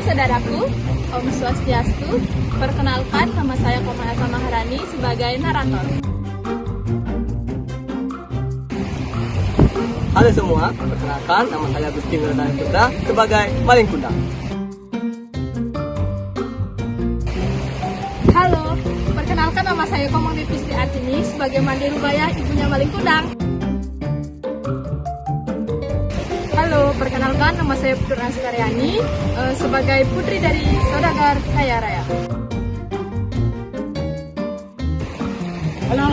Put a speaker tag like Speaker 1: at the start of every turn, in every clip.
Speaker 1: saudaraku, Om Swastiastu. Perkenalkan, nama saya Komanasa Maharani sebagai narator.
Speaker 2: Halo semua, perkenalkan nama saya Gusti Wiratana Putra sebagai Maling Kundang.
Speaker 1: Halo, perkenalkan nama saya Komang Devisti Artini sebagai Mande Rubaya, ibunya Maling Kundang. Halo, perkenalkan nama saya Putri Karyani sebagai putri dari Saudagar Kaya Raya.
Speaker 3: Halo,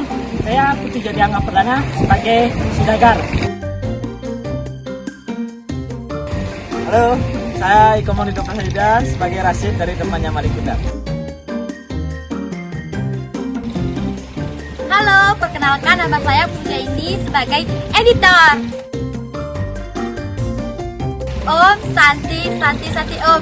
Speaker 3: saya Putri Jodiangga Perdana sebagai Saudagar.
Speaker 4: Halo, saya Iko Monito Prasetya sebagai Rashid dari temannya Maling Kundang.
Speaker 5: Halo, perkenalkan nama saya Puja Indi sebagai editor. Om, Santi Om.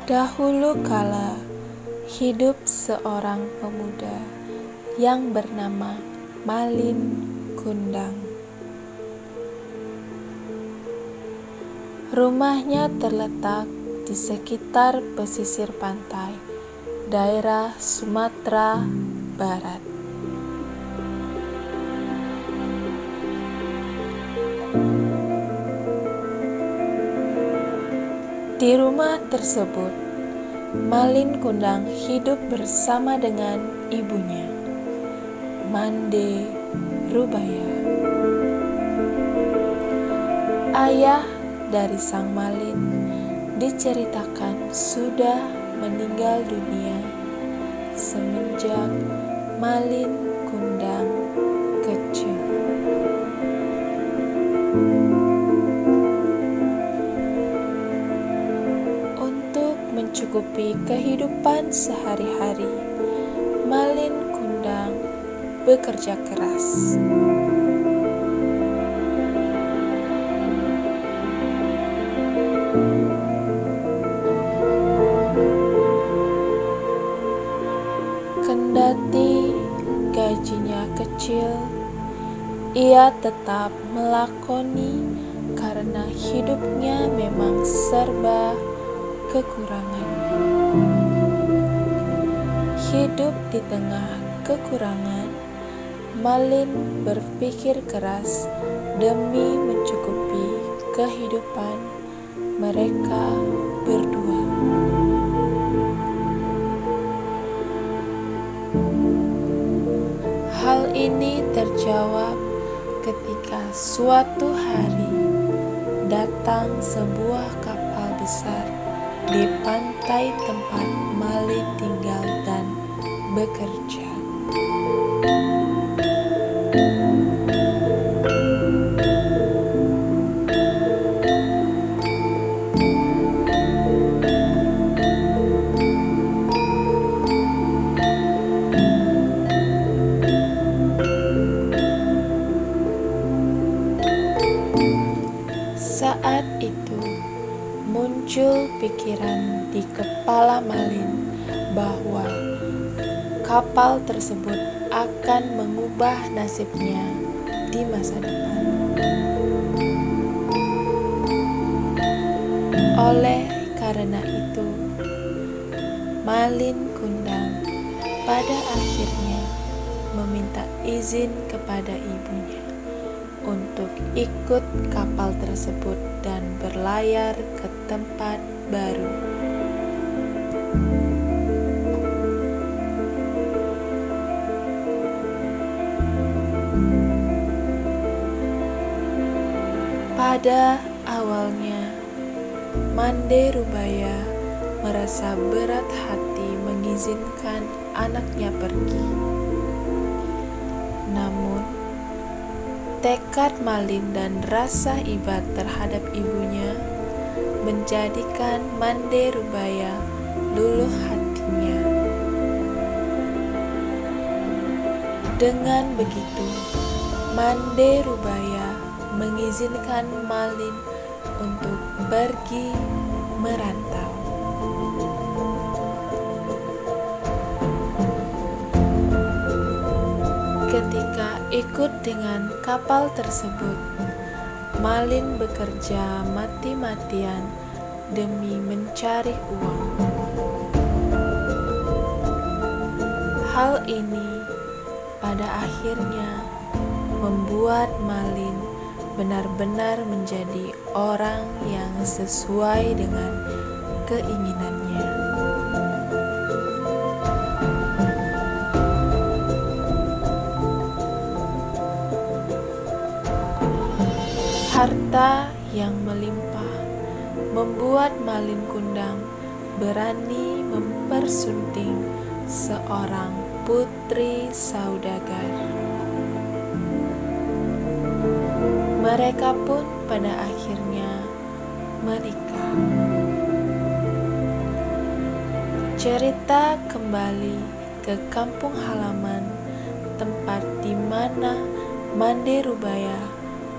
Speaker 6: Dahulu kala, hidup seorang pemuda yang bernama Malin Kundang. Rumahnya terletak di sekitar pesisir pantai, daerah Sumatera Barat. Di rumah tersebut, Malin Kundang hidup bersama dengan ibunya, Mande Rubaya. Ayah dari sang Malin diceritakan sudah meninggal dunia semenjak Malin Kundang kecil. Mencukupi kehidupan sehari-hari, Malin Kundang bekerja keras. Kendati gajinya kecil, ia tetap melakoni karena hidupnya memang serba kekurangan. Hidup di tengah kekurangan, Malin berpikir keras demi mencukupi kehidupan mereka berdua. Hal ini terjawab ketika suatu hari datang sebuah kapal besar di pantai tempat Malin tinggal dan bekerja. Saat itu muncul pikiran di kepala Malin bahwa kapal tersebut akan mengubah nasibnya di masa depan. Oleh karena itu, Malin Kundang pada akhirnya meminta izin kepada ibunya untuk ikut kapal tersebut dan berlayar ke tempat baru. Pada awalnya, Mande Rubaya merasa berat hati mengizinkan anaknya pergi. Namun, tekad Malin dan rasa iba terhadap ibunya menjadikan Mande Rubaya luluh hatinya. Dengan begitu, Mande Rubaya mengizinkan Malin untuk pergi merantau. Ketika ikut dengan kapal tersebut, Malin bekerja mati-matian demi mencari uang. Hal ini pada akhirnya membuat Malin benar-benar menjadi orang yang sesuai dengan keinginannya. Harta yang melimpah membuat Malin Kundang berani mempersunting seorang putri saudagar. Mereka pun pada akhirnya menikah. Cerita kembali ke kampung halaman, tempat di mana Mande Rubaya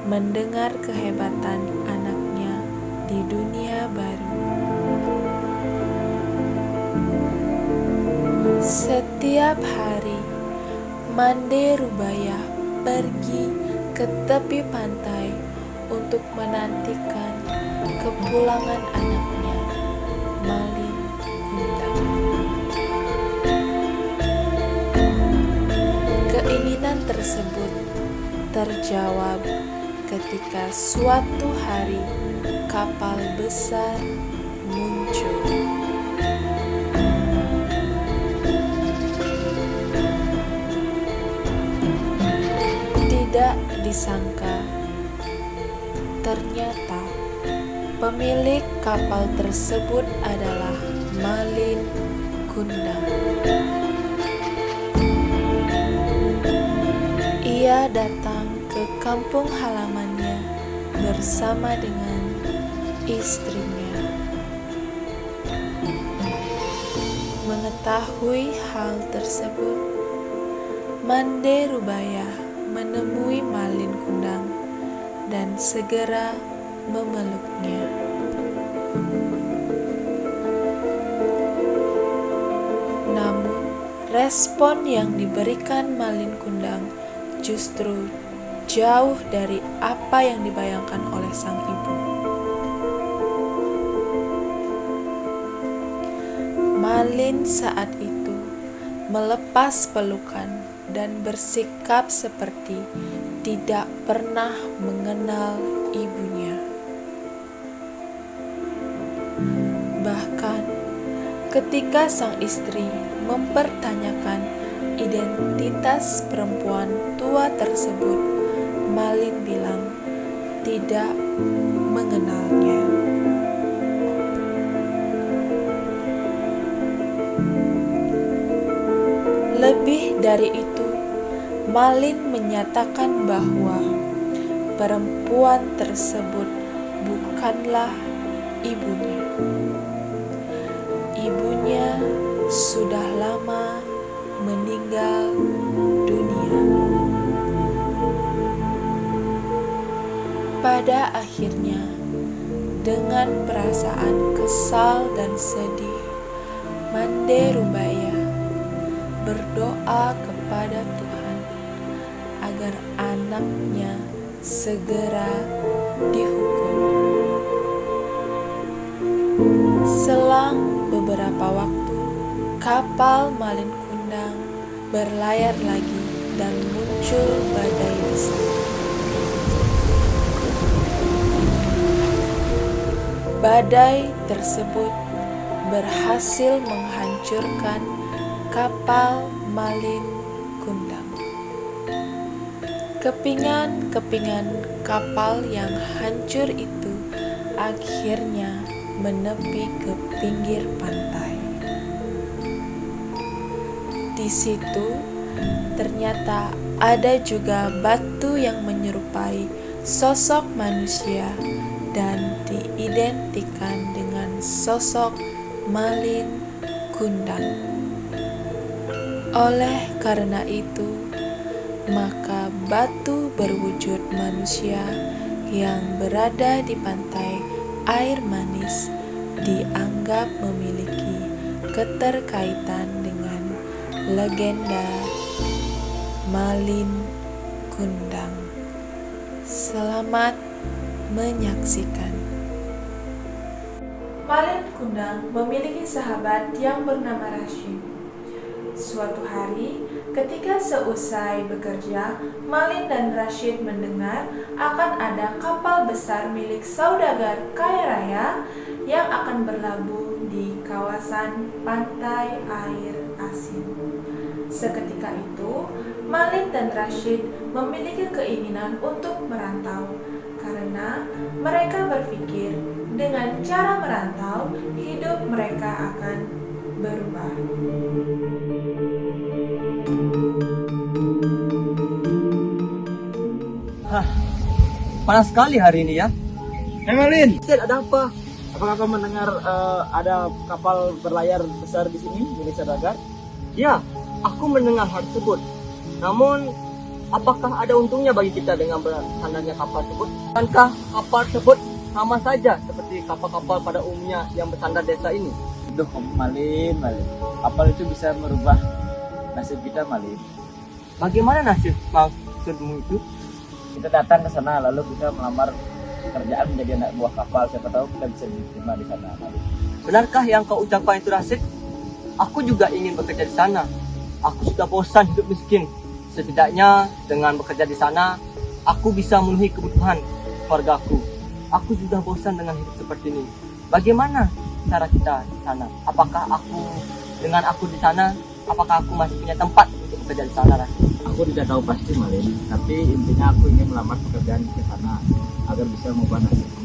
Speaker 6: mendengar kehebatan anaknya di dunia baru. Setiap hari, Mande Rubaya pergi ke tepi pantai untuk menantikan kepulangan anaknya, Malin Kundang. Keinginan tersebut terjawab ketika suatu hari kapal besar muncul. Tidak disangka, ternyata pemilik kapal tersebut adalah Malin Kundang. Ia datang ke kampung halamannya bersama dengan istrinya. Mengetahui hal tersebut, Mande Rubaya menemui Malin Kundang dan segera memeluknya. Namun, respon yang diberikan Malin Kundang justru jauh dari apa yang dibayangkan oleh sang ibu. Malin saat itu melepas pelukan dan bersikap seperti tidak pernah mengenal ibunya. Bahkan ketika sang istri mempertanyakan identitas perempuan tua tersebut, Malin bilang tidak mengenalnya. Lebih dari itu, Malin menyatakan bahwa perempuan tersebut bukanlah ibunya. Ibunya sudah lama meninggal dunia. Pada akhirnya, dengan perasaan kesal dan sedih, Mande Rubaya berdoa kepada Tuhan agar anaknya segera dihukum. Selang beberapa waktu, kapal Malin Kundang berlayar lagi dan muncul badai besar. Badai tersebut berhasil menghancurkan kapal Malin Kundang. Kepingan-kepingan kapal yang hancur itu akhirnya menepi ke pinggir pantai. Di situ ternyata ada juga batu yang menyerupai sosok manusia dan diidentikan dengan sosok Malin Kundang. Oleh karena itu, maka batu berwujud manusia yang berada di pantai air manis dianggap memiliki keterkaitan dengan legenda Malin Kundang. Selamat menyaksikan. Malin Kundang memiliki sahabat yang bernama Rashid. Suatu hari, ketika seusai bekerja, Malin dan Rashid mendengar akan ada kapal besar milik saudagar kaya raya yang akan berlabuh di kawasan pantai air asin. Seketika itu, Malin dan Rashid memiliki keinginan untuk merantau karena mereka berpikir dengan cara merantau hidup mereka akan berubah.
Speaker 2: Panas sekali hari ini ya.
Speaker 4: Malin,
Speaker 2: Sid, ada apa?
Speaker 4: apakah kau mendengar ada kapal berlayar besar di sini milik saudagar?
Speaker 2: Ya, aku mendengar hal tersebut. Namun, apakah ada untungnya bagi kita dengan bersandarnya kapal tersebut? Bukankah kapal tersebut sama saja seperti kapal-kapal pada umumnya yang bersandar desa ini?
Speaker 4: Duh, Malin. Kapal itu bisa merubah nasib kita, Malin.
Speaker 2: Bagaimana nasib maksudmu itu?
Speaker 4: Kita datang ke sana lalu kita melamar pekerjaan menjadi anak buah kapal. Siapa tahu kita bisa diterima di sana, Malin.
Speaker 2: Benarkah yang kau ucapkan itu, Rashid? Aku juga ingin bekerja di sana. Aku sudah bosan hidup miskin. Setidaknya dengan bekerja di sana, aku bisa memenuhi kebutuhan keluargaku. Aku sudah bosan dengan hidup seperti ini. Bagaimana cara kita di sana? Apakah dengan aku di sana, apakah aku masih punya tempat untuk bekerja di sana, Rashid?
Speaker 4: Aku tidak tahu pasti, Malin. Tapi intinya aku ingin melamar pekerjaan ke sana agar bisa mengubah nasibku.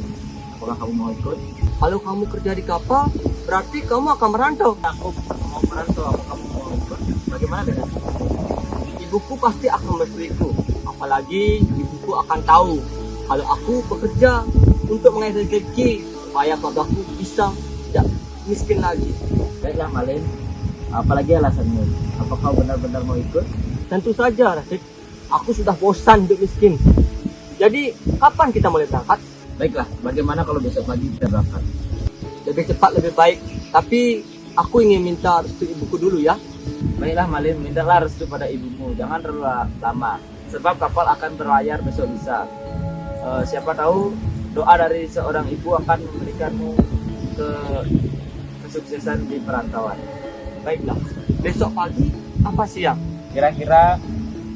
Speaker 4: Apakah kamu mau ikut?
Speaker 2: Kalau kamu kerja di kapal, berarti kamu akan merantau.
Speaker 4: Aku mau merantau. Apakah kamu mau ikut? Bagaimana dengan
Speaker 2: Ibuku pasti akan merestuiku. Apalagi ibuku akan tahu kalau aku bekerja untuk mengais rezeki supaya keluargaku bisa tidak miskin lagi.
Speaker 4: Baiklah, Malin. Apalagi alasanmu? Apa kau benar-benar mau ikut?
Speaker 2: Tentu saja, Rashid. Aku sudah bosan hidup miskin. Jadi, kapan kita mulai berangkat?
Speaker 4: Baiklah, bagaimana kalau besok pagi kita berangkat?
Speaker 2: Lebih cepat lebih baik. Tapi aku ingin minta restu ibuku dulu ya.
Speaker 4: Baiklah, Malin, mintalah restu pada ibumu. Jangan terlalu lama, sebab kapal akan berlayar besok lusa. Siapa tahu doa dari seorang ibu akan memberikanmu kesuksesan di perantauan.
Speaker 2: Baiklah. Besok pagi apa siang?
Speaker 4: Kira-kira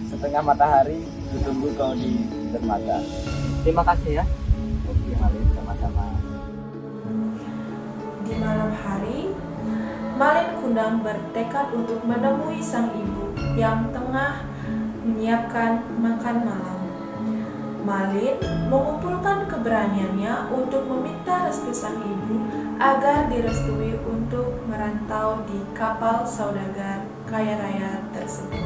Speaker 4: setengah matahari ditunggu kau di dermaga.
Speaker 2: Terima kasih ya.
Speaker 4: Oke, Malin, sama-sama.
Speaker 6: Di malam hari, Malin Kundang bertekad untuk menemui sang ibu yang tengah menyiapkan makan malam. Malin mengumpulkan keberaniannya untuk meminta restu sang ibu agar direstui untuk merantau di kapal saudagar kaya raya tersebut.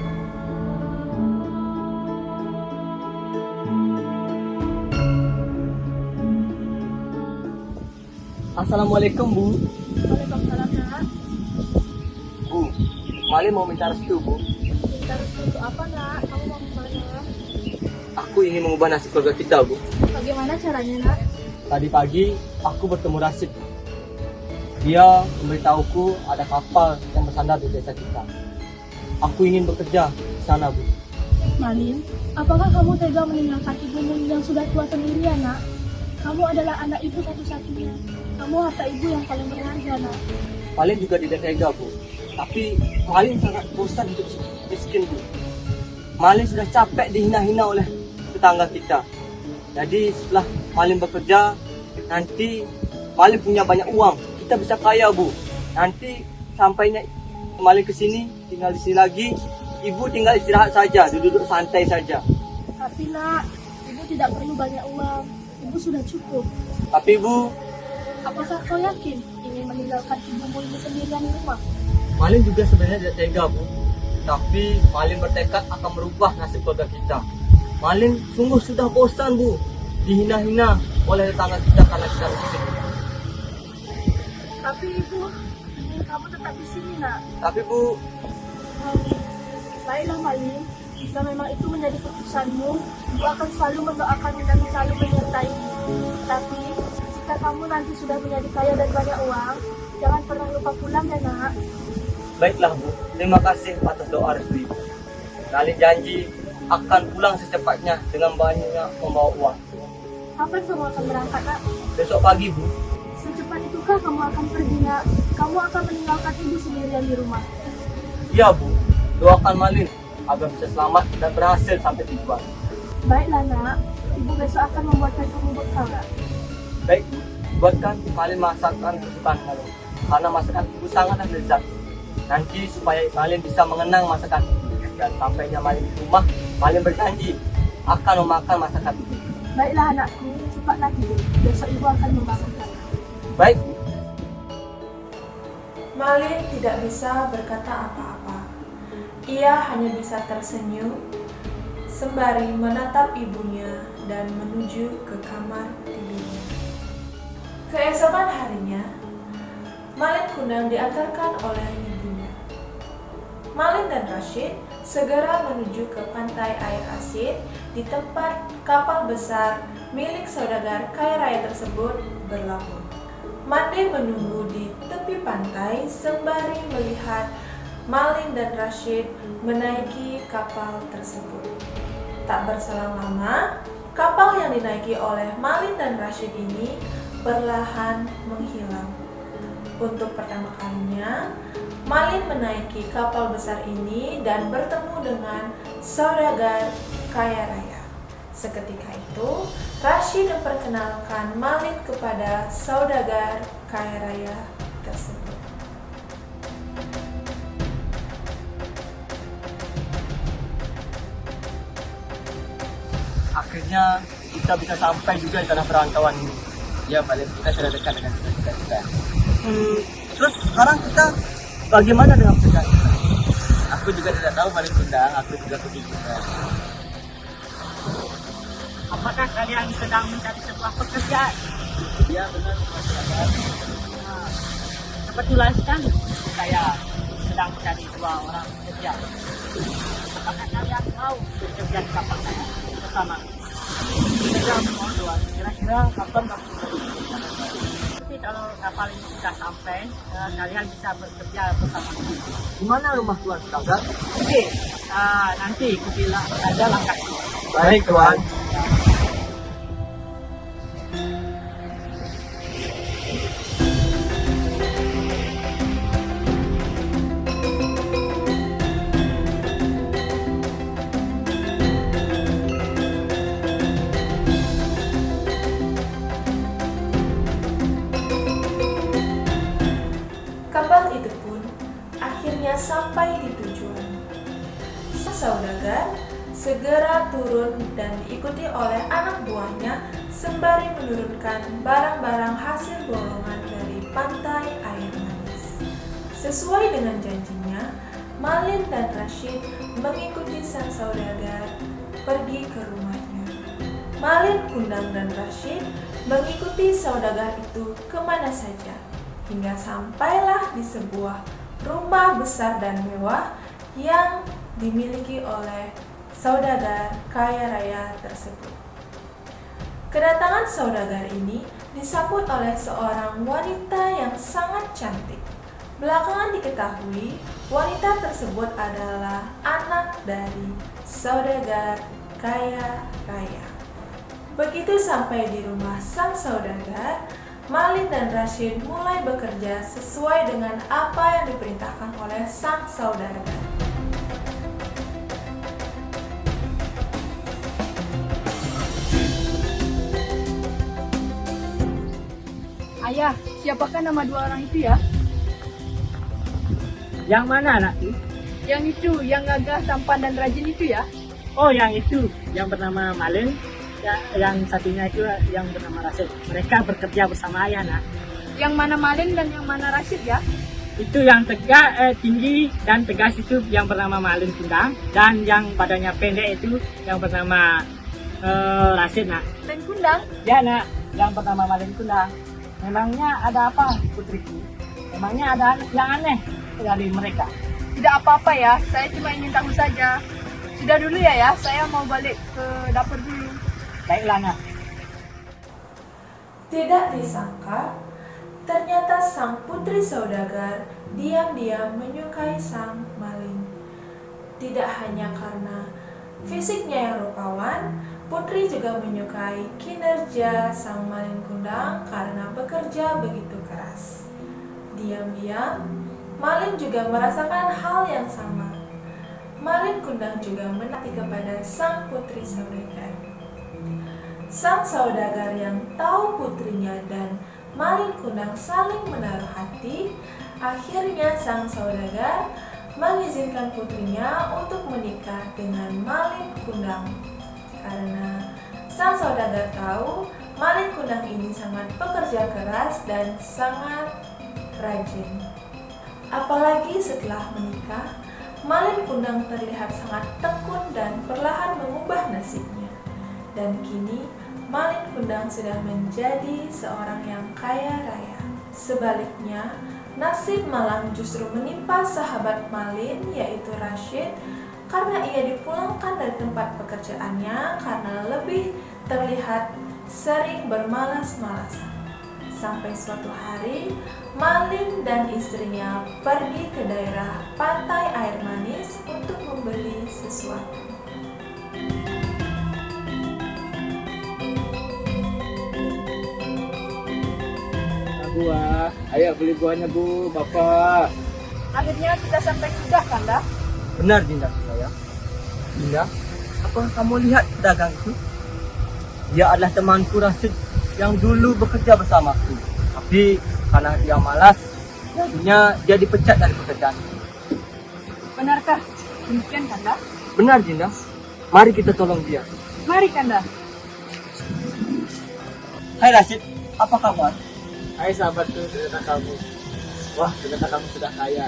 Speaker 2: Assalamualaikum, Bu.
Speaker 1: Waalaikumsalam, Nak.
Speaker 2: Bu, Malin mau minta restu, Bu.
Speaker 1: Minta restu untuk apa, Nak? Kamu mau kemana?
Speaker 2: Aku ingin mengubah nasib keluarga kita, Bu.
Speaker 1: Bagaimana caranya, Nak?
Speaker 2: Tadi pagi aku bertemu Rashid. Dia memberitahuku ada kapal yang bersandar di desa kita. Aku ingin bekerja di sana, Bu.
Speaker 7: Malin, apakah kamu tega meninggalkan ibumu yang sudah tua sendirian, Nak? Kamu adalah anak ibu satu-satunya. Kamu harta ibu yang paling berharga, Nak.
Speaker 2: Malin juga tidak tega, Bu. Tapi Malin sangat bosan hidup miskin, Bu. Malin sudah capek dihina-hina oleh tetangga kita. Jadi setelah Malin bekerja, nanti Malin punya banyak uang. Kita bisa kaya, Bu. Nanti sampainya Malin ke sini, tinggal di sini lagi. Ibu tinggal istirahat saja, duduk santai saja.
Speaker 7: Tapi, Nak, ibu tidak perlu banyak uang. Ibu sudah cukup.
Speaker 2: Tapi, Bu,
Speaker 7: Apakah kau yakin ingin meninggalkan ibumu ini sendirian di rumah?
Speaker 2: Malin juga sebenarnya tidak tega, Bu. Tapi Malin bertekad akan merubah nasib keluarga kita. Malin sungguh sudah bosan, Bu, dihina-hina oleh tetangga kita karena kita miskin.
Speaker 7: Tapi ibu ingin kamu tetap di sini, Nak.
Speaker 2: Tapi, Bu,
Speaker 7: Baiklah, Malin. Jika memang itu menjadi keputusanmu, ibu akan selalu mendoakanmu dan selalu menyertaimu. Tapi jika kamu nanti sudah menjadi kaya dan banyak uang, jangan pernah lupa pulang ya, Nak.
Speaker 2: baiklah, Bu. Terima kasih atas doa restu Ibu. Malin janji akan pulang secepatnya dengan banyak membawa uang.
Speaker 7: Kapan kamu akan berangkat, Nak?
Speaker 2: Besok pagi, Bu.
Speaker 7: Secepat itukah kamu akan pergi, Nak? Kamu akan meninggalkan ibu sendirian di rumah.
Speaker 2: Iya, Bu. Doakan Malin agar bisa selamat dan berhasil sampai tujuan.
Speaker 7: Baiklah, Nak. Ibu besok akan membuatkan kamu bekal, Nak.
Speaker 2: Baik, Bu. Buatkan Malin masakan kesukaan Malin. Karena masakan ibu sangatlah lezat. Nanti supaya Malin bisa mengenang masakan ibu. Dan sampainya Malin di rumah, Malin berjanji akan memakan masakan ibu.
Speaker 7: Baiklah, anakku. Cepatlah tidur. Besok ibu akan membangunkan.
Speaker 2: Baik, Bu.
Speaker 6: Malin tidak bisa berkata apa-apa. Ia hanya bisa tersenyum sembari menatap ibunya dan menuju ke kamar tidurnya. Keesokan harinya, Malin Kundang diantarkan oleh ibunya. Malin dan Rashid segera menuju ke pantai air asin di tempat kapal besar milik saudagar kaya raya tersebut berlabuh. Mande menunggu di tepi pantai sembari melihat Malin dan Rashid menaiki kapal tersebut. Tak berselang lama, kapal yang dinaiki oleh Malin dan Rashid ini perlahan menghilang. Untuk pertama kalinya, Malin menaiki kapal besar ini dan bertemu dengan saudagar kaya raya. Seketika itu, Rashid memperkenalkan Malin kepada saudagar kaya raya tersebut.
Speaker 2: Akhirnya kita bisa sampai juga di tanah perantauan ini. Ya, Malin, kita sudah dekat dengan cita-cita kita. Terus sekarang kita bagaimana dengan pekerjaan kita? Aku juga tidak tahu, Malin Kundang. Aku juga kebingungan.
Speaker 3: Apakah kalian sedang mencari sebuah pekerjaan?
Speaker 2: Iya, benar.
Speaker 3: Nah, kebetulan sekali saya sedang mencari dua orang pekerja. Apakah kalian mau bekerja di kapal saya bersama? Saya mau dua. Kira-kira kapan kamu bekerja? Tapi kalau kapal ini sudah sampai, kalian bisa bekerja bersama.
Speaker 2: Di mana rumah Tuan Saudagar?
Speaker 3: Oke, nanti aku bilang ada langkahnya.
Speaker 2: Baik, Tuan.
Speaker 6: Kapal itu pun akhirnya sampai di tujuan. Sang saudagar segera turun dan diikuti oleh anak buahnya sembari menurunkan barang-barang hasil bolongan dari pantai air manis. Sesuai dengan janjinya, Malin dan Rashid mengikuti sang saudagar pergi ke rumahnya. Malin Kundang dan Rashid mengikuti saudagar itu kemana saja, hingga sampailah di sebuah rumah besar dan mewah yang dimiliki oleh saudagar kaya raya tersebut. Kedatangan saudagar ini disambut oleh seorang wanita yang sangat cantik. Belakangan diketahui wanita tersebut adalah anak dari saudagar kaya raya. Begitu sampai di rumah sang saudagar, Malin dan Rashid mulai bekerja sesuai dengan apa yang diperintahkan oleh sang saudagar.
Speaker 1: Ayah, siapakah nama dua orang itu ya?
Speaker 3: Yang mana anakku?
Speaker 1: Yang itu, yang gagah, tampan dan rajin itu ya?
Speaker 3: Oh, yang itu, yang bernama Malin, ya, yang satunya itu yang bernama Rashid. Mereka bekerja bersama ayah, nak.
Speaker 1: Yang mana Malin dan yang mana Rashid ya?
Speaker 3: Itu yang tegak, tinggi dan tegas itu yang bernama Malin Kundang, dan yang badannya pendek itu yang bernama Rashid, nak.
Speaker 1: Dan Kundang?
Speaker 3: Ya, nak, yang bernama Malin Kundang. Memangnya ada apa, putriku? Memangnya ada yang aneh dari mereka?
Speaker 1: Tidak apa-apa ya, saya cuma ingin tahu saja. Sudah dulu ya, saya mau balik ke dapur dulu.
Speaker 3: Baiklah, nak.
Speaker 6: Tidak disangka, ternyata sang putri saudagar diam-diam menyukai sang Malin. Tidak hanya karena fisiknya yang rupawan, Putri juga menyukai kinerja sang Malin Kundang karena bekerja begitu keras. Diam-diam, Malin juga merasakan hal yang sama. Malin Kundang juga menanti kepada sang putri saudagar. Sang saudagar yang tahu putrinya dan Malin Kundang saling menaruh hati, akhirnya sang saudagar mengizinkan putrinya untuk menikah dengan Malin Kundang. Karena sang saudagar tahu Malin Kundang ini sangat pekerja keras dan sangat rajin. Apalagi setelah menikah, Malin Kundang terlihat sangat tekun dan perlahan mengubah nasibnya. Dan kini Malin Kundang sudah menjadi seorang yang kaya raya. Sebaliknya, nasib malang justru menimpa sahabat Malin, yaitu Rashid, karena ia dipulangkan dari tempat pekerjaannya karena lebih terlihat sering bermalas-malasan. Sampai suatu hari, Malin dan istrinya pergi ke daerah pantai air manis untuk membeli sesuatu.
Speaker 4: Buah, ayo beli buahnya Bu, Bapak.
Speaker 3: Akhirnya kita sampai juga, Kanda.
Speaker 2: Benar Dinda saya. Dinda, apakah kamu lihat pedagang itu? Dia adalah temanku Rashid yang dulu bekerja bersamaku. Tapi karena dia malas, jadinya dia dipecat dari pekerjaan.
Speaker 3: Benarkah demikian, Kanda?
Speaker 2: Benar Dinda. Mari kita tolong dia.
Speaker 3: Mari, Kanda.
Speaker 2: Hai Rashid, apa kabar?
Speaker 4: Hai sahabatku, ternyata kamu. Wah, ternyata kamu sudah kaya.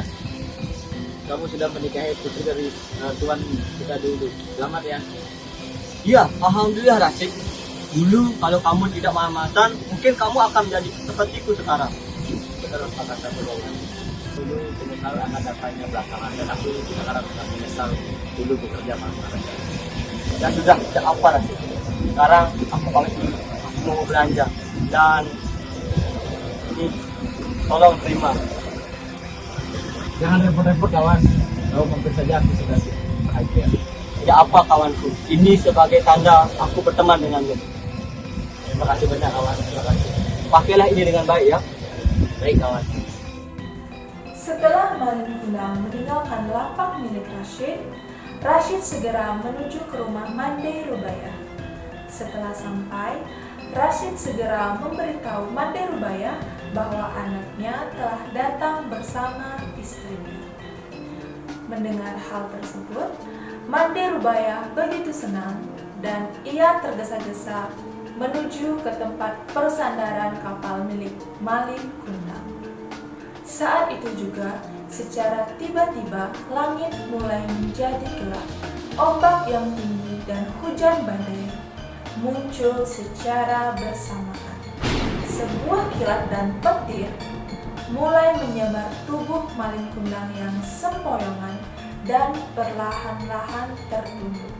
Speaker 4: Kamu sudah menikahi putri dari tuan kita dulu. Selamat ya.
Speaker 2: Iya, alhamdulillah Rashid. Dulu kalau kamu tidak malas-malasan, mungkin kamu akan menjadi sepertiku sekarang.
Speaker 4: Benar apa kata Bapak. Dulu menyesal akan datangnya belakangan dan aku sekarang sangat menyesal dulu bekerja malas-malasan.
Speaker 2: Ya sudah, tidak apa Rashid. Sekarang aku pamit dulu. Aku mau belanja. Dan ini, tolong terima.
Speaker 4: Jangan repot-repot kawan. Kau mampir saja, aku sudah bahagia.
Speaker 2: Ya apa kawanku, ini sebagai tanda aku berteman denganmu.
Speaker 4: Terima kasih banyak kawan. Terima kasih.
Speaker 2: Pakailah ini dengan baik ya.
Speaker 4: Baik kawan.
Speaker 6: Setelah Malin Kundang meninggalkan lapak milik Rashid, Rashid segera menuju ke rumah Mande Rubaya. Setelah sampai, Rashid segera memberitahu Mande Rubaya bahwa anaknya telah datang bersama istrinya. Mendengar hal tersebut, Mande Rubaya begitu senang dan ia tergesa-gesa menuju ke tempat persandaran kapal milik Malin Kundang. Saat itu juga, secara tiba-tiba langit mulai menjadi gelap. Ombak yang tinggi dan hujan badai muncul secara bersamaan. Sebuah kilat dan petir mulai menyambar tubuh Malin Kundang yang sempoyongan dan perlahan-lahan tertunduk.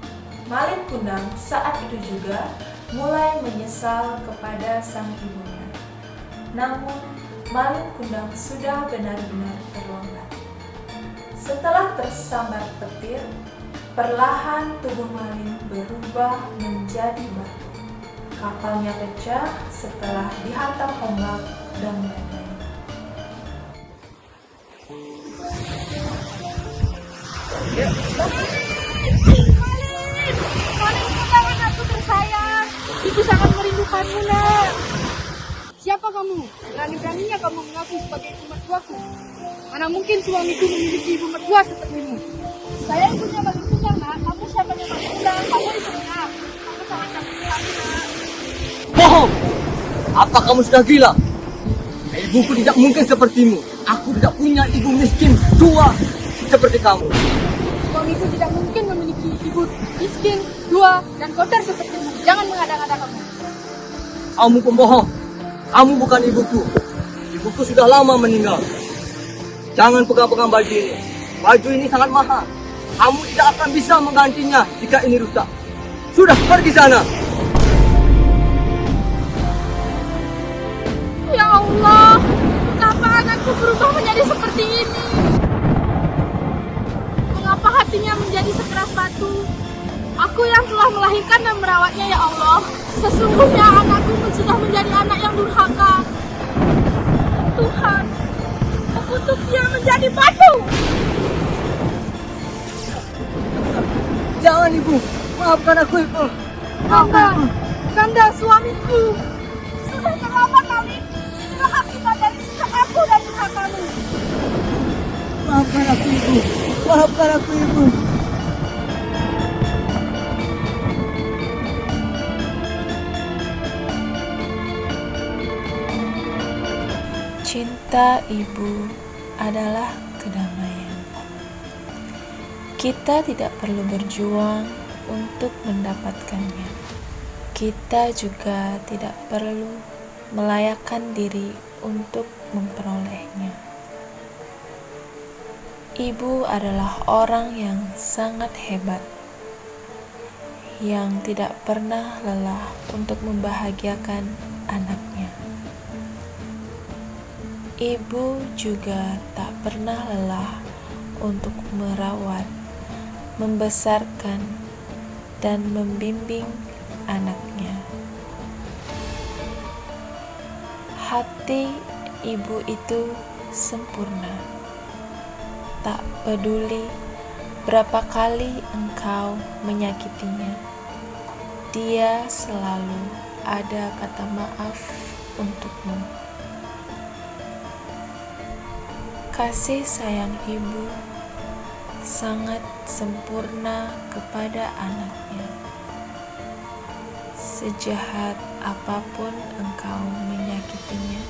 Speaker 6: Malin Kundang saat itu juga mulai menyesal kepada sang ibunya. Namun, Malin Kundang sudah benar-benar terlambat. Setelah tersambar petir, perlahan tubuh Malin berubah menjadi batu. Kapalnya pecah setelah dihantam ombak dan badai.
Speaker 1: Malin Kundang, anakku tersayang. Ibu sangat merindukanmu, nak. Siapa kamu? Berani-beraninya kamu mengaku sebagai ibu mertuaku. Mana mungkin suamiku memiliki ibu mertua sepertimu? Saya ibunya Malin Kundang, nak. Kamu siapanya Malin Kundang? Kamu ibunya. Kamu sangat cantik, nak.
Speaker 2: Bohong! Apa kamu sudah gila? Ibuku tidak mungkin sepertimu. Aku tidak punya ibu miskin tua seperti kamu.
Speaker 1: Suamiku tidak mungkin memiliki ibu miskin, tua, dan kotor sepertimu. Jangan mengada-ngada kamu.
Speaker 2: Kamu pembohong. Kamu bukan ibuku. Ibuku sudah lama meninggal. Jangan pegang-pegang baju ini. Baju ini sangat mahal. Kamu tidak akan bisa menggantinya jika ini rusak. Sudah, pergi sana.
Speaker 1: Ya Allah, kenapa anakku berubah menjadi seperti ini? Mengapa hati
Speaker 7: hatinya menjadi sekeras batu. Aku yang telah melahirkan dan merawatnya, ya Allah. Sesungguhnya anakku sudah menjadi anak yang durhaka. Tuhan, kutuk dia menjadi batu.
Speaker 2: Jangan ibu, maafkan aku ibu.
Speaker 7: Kanda suamiku. Sudah terlambat kami. Itulah akibat dari sikap aku dan durhakamu.
Speaker 2: Maafkan aku ibu. Maafkan aku ibu.
Speaker 6: Cinta ibu adalah kedamaian. Kita tidak perlu berjuang untuk mendapatkannya. Kita juga tidak perlu melayakkan diri untuk memperolehnya. Ibu adalah orang yang sangat hebat, yang tidak pernah lelah untuk membahagiakan anaknya. Ibu juga tak pernah lelah untuk merawat, membesarkan, dan membimbing anaknya. Hati ibu itu sempurna. Tak peduli berapa kali engkau menyakitinya, dia selalu ada kata maaf untukmu. Kasih sayang ibu sangat sempurna kepada anaknya. Sejahat apapun engkau menyakitinya,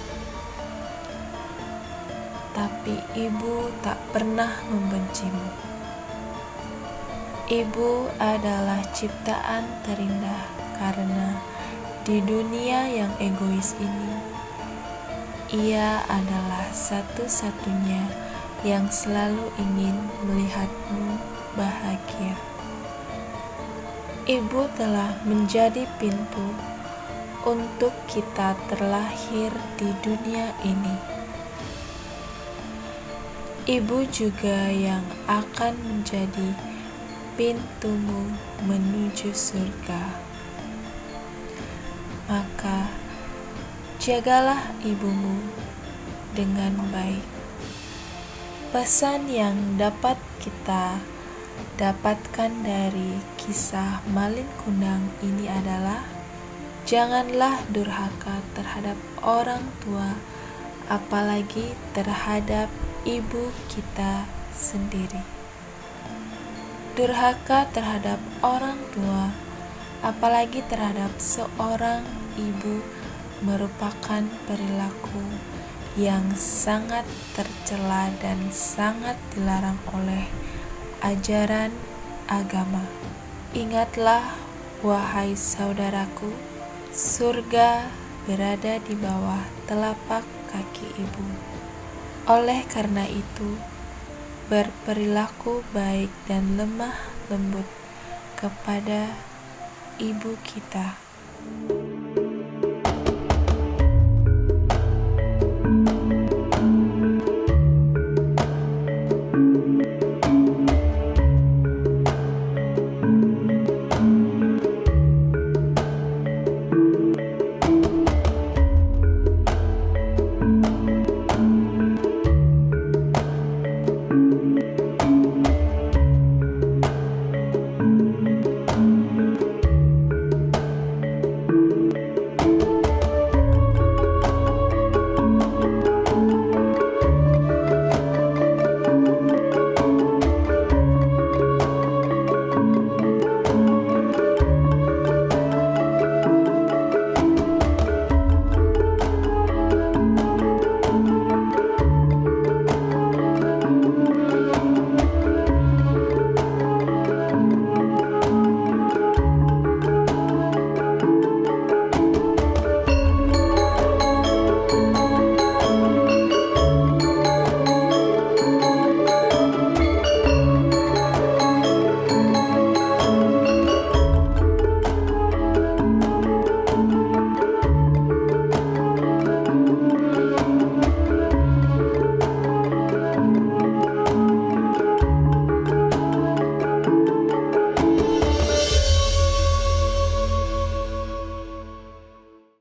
Speaker 6: tapi ibu tak pernah membencimu. Ibu adalah ciptaan terindah karena di dunia yang egois ini, ia adalah satu-satunya yang selalu ingin melihatmu bahagia. Ibu telah menjadi pintu untuk kita terlahir di dunia ini. Ibu juga yang akan menjadi pintumu menuju surga. Maka jagalah ibumu dengan baik. Pesan yang dapat kita dapatkan dari kisah Malin Kundang ini adalah janganlah durhaka terhadap orang tua, apalagi terhadap ibu kita sendiri. Durhaka terhadap orang tua, apalagi terhadap seorang ibu, merupakan perilaku yang sangat tercela dan sangat dilarang oleh ajaran agama. Ingatlah, wahai saudaraku, surga berada di bawah telapak kaki ibu. Oleh karena itu, berperilaku baik dan lemah lembut kepada ibu kita.